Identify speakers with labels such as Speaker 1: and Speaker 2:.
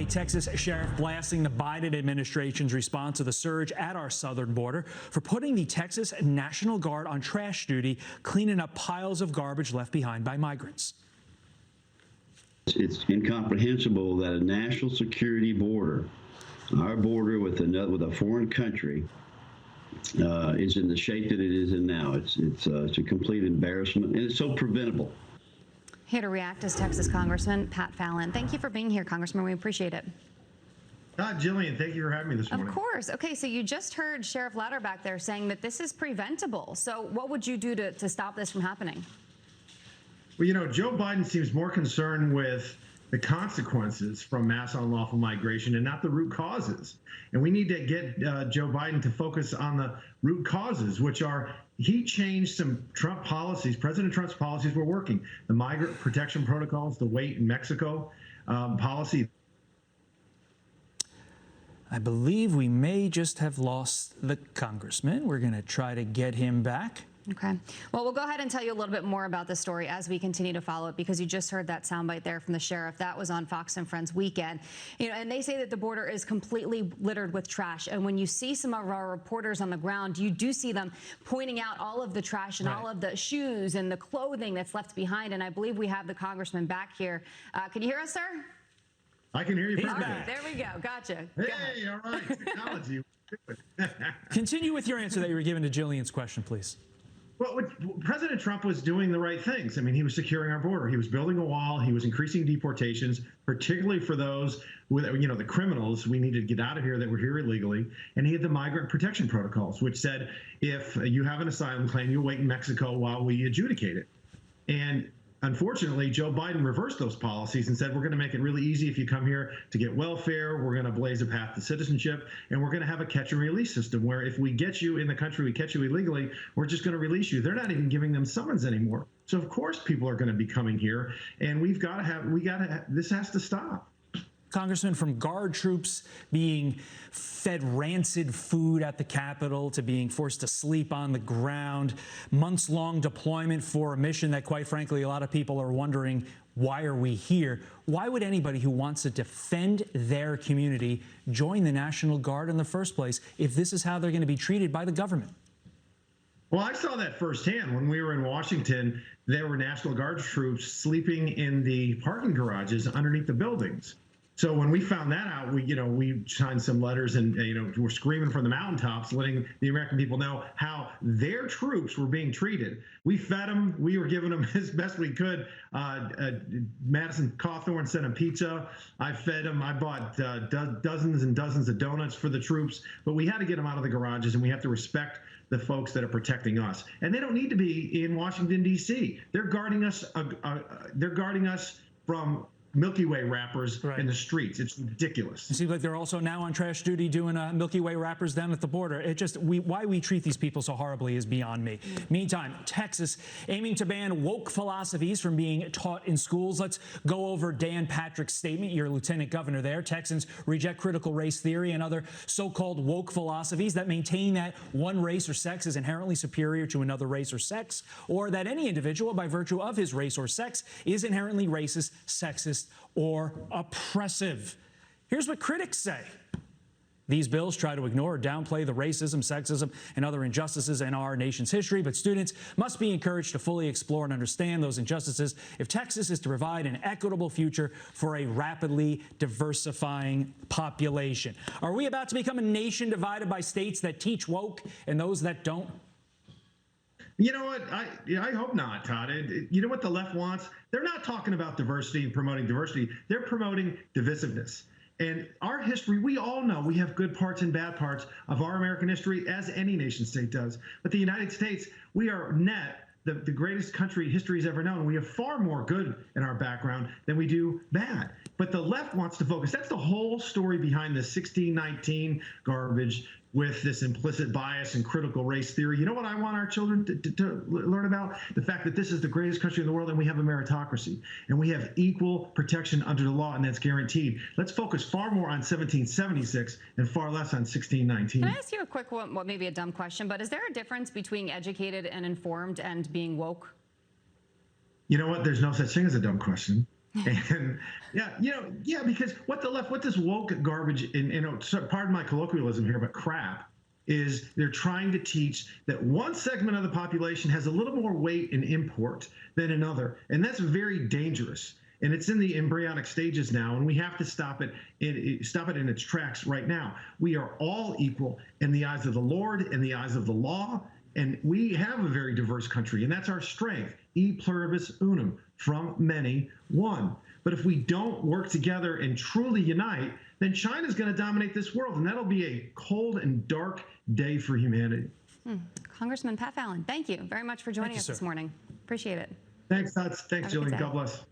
Speaker 1: A Texas sheriff blasting the Biden administration's response to the surge at our southern border for putting the Texas National Guard on trash duty, cleaning up piles of garbage left behind by migrants.
Speaker 2: It's incomprehensible that a national security border, our border with a foreign country, is in the shape that it is in now. It's a complete embarrassment, and it's so preventable.
Speaker 3: Here to react is Texas Congressman Pat Fallon. Thank you for being here, Congressman. We appreciate it.
Speaker 4: Jillian, thank you for having me this morning.
Speaker 3: Of course. Okay, so you just heard Sheriff Louder back there saying that this is preventable. So what would you do to stop this from happening?
Speaker 4: Well, Joe Biden seems more concerned with the consequences from mass unlawful migration and not the root causes. And we need to get Joe Biden to focus on the root causes, which are he changed some Trump policies. President Trump's policies were working. The migrant protection protocols, the wait in Mexico policy.
Speaker 1: I believe we may just have lost the congressman. We're going to try to get him back.
Speaker 3: Okay. Well, we'll go ahead and tell you a little bit more about this story as we continue to follow it, because you just heard that soundbite there from the sheriff. That was on Fox and Friends Weekend. And they say that the border is completely littered with trash. And when you see some of our reporters on the ground, you do see them pointing out all of the trash and all of the shoes and the clothing that's left behind. And I believe we have the congressman back here. Can you hear us, sir?
Speaker 4: I can hear you.
Speaker 3: All right, there we go. Gotcha.
Speaker 4: Hey, all right. Technology.
Speaker 1: Continue with your answer that you were giving to Jillian's question, please.
Speaker 4: Well, President Trump was doing the right things. I mean, he was securing our border. He was building a wall. He was increasing deportations, particularly for those with, the criminals we needed to get out of here that were here illegally. And he had the migrant protection protocols, which said if you have an asylum claim, you'll wait in Mexico while we adjudicate it. And unfortunately, Joe Biden reversed those policies and said, we're going to make it really easy if you come here to get welfare. We're going to blaze a path to citizenship, and we're going to have a catch and release system where if we get you in the country, we catch you illegally, we're just going to release you. They're not even giving them summons anymore. So of course people are going to be coming here, and this has to stop.
Speaker 1: Congressman, from Guard troops being fed rancid food at the Capitol to being forced to sleep on the ground, months-long deployment for a mission that, quite frankly, a lot of people are wondering, why are we here? Why would anybody who wants to defend their community join the National Guard in the first place if this is how they're going to be treated by the government?
Speaker 4: Well, I saw that firsthand. When we were in Washington, there were National Guard troops sleeping in the parking garages underneath the buildings. So when we found that out, we signed some letters and, we're screaming from the mountaintops, letting the American people know how their troops were being treated. We fed them. We were giving them as best we could. Madison Cawthorn sent them pizza. I fed them. I bought dozens and dozens of donuts for the troops. But we had to get them out of the garages, and we have to respect the folks that are protecting us. And they don't need to be in Washington, D.C. They're guarding us. They're guarding us from Milky Way wrappers in the streets. It's ridiculous.
Speaker 1: It seems like they're also now on trash duty doing Milky Way wrappers down at the border. Why we treat these people so horribly is beyond me. Meantime, Texas aiming to ban woke philosophies from being taught in schools. Let's go over Dan Patrick's statement, your lieutenant governor there. Texans reject critical race theory and other so-called woke philosophies that maintain that one race or sex is inherently superior to another race or sex, or that any individual, by virtue of his race or sex, is inherently racist, sexist, or oppressive. Here's what critics say. These bills try to ignore or downplay the racism, sexism, and other injustices in our nation's history, but students must be encouraged to fully explore and understand those injustices if Texas is to provide an equitable future for a rapidly diversifying population. Are we about to become a nation divided by states that teach woke and those that don't?
Speaker 4: You know what? I hope not, Todd. You know what the left wants? They're not talking about diversity and promoting diversity. They're promoting divisiveness. And our history, we all know we have good parts and bad parts of our American history, as any nation state does. But the United States, we are the greatest country history's ever known. We have far more good in our background than we do bad. But the left wants to focus. That's the whole story behind the 1619 garbage with this implicit bias and critical race theory. You know what I want our children to learn about? The fact that this is the greatest country in the world, and we have a meritocracy, and we have equal protection under the law, and that's guaranteed. Let's focus far more on 1776 and far less on 1619.
Speaker 3: Can I ask you a quick one, well, maybe a dumb question, but is there a difference between educated and informed and being woke?
Speaker 4: You know what? There's no such thing as a dumb question. And because what this woke garbage, and so pardon my colloquialism here, but crap, is they're trying to teach that one segment of the population has a little more weight and import than another. And that's very dangerous. And it's in the embryonic stages now, and we have to stop it in its tracks right now. We are all equal in the eyes of the Lord, in the eyes of the law, and we have a very diverse country, and that's our strength. E pluribus unum, from many, one. But if we don't work together and truly unite, then China's going to dominate this world, and that'll be a cold and dark day for humanity.
Speaker 3: Congressman Pat Fallon, thank you very much for joining us this morning. Appreciate it.
Speaker 4: Thanks, Todd. Thanks, Jillian. God bless.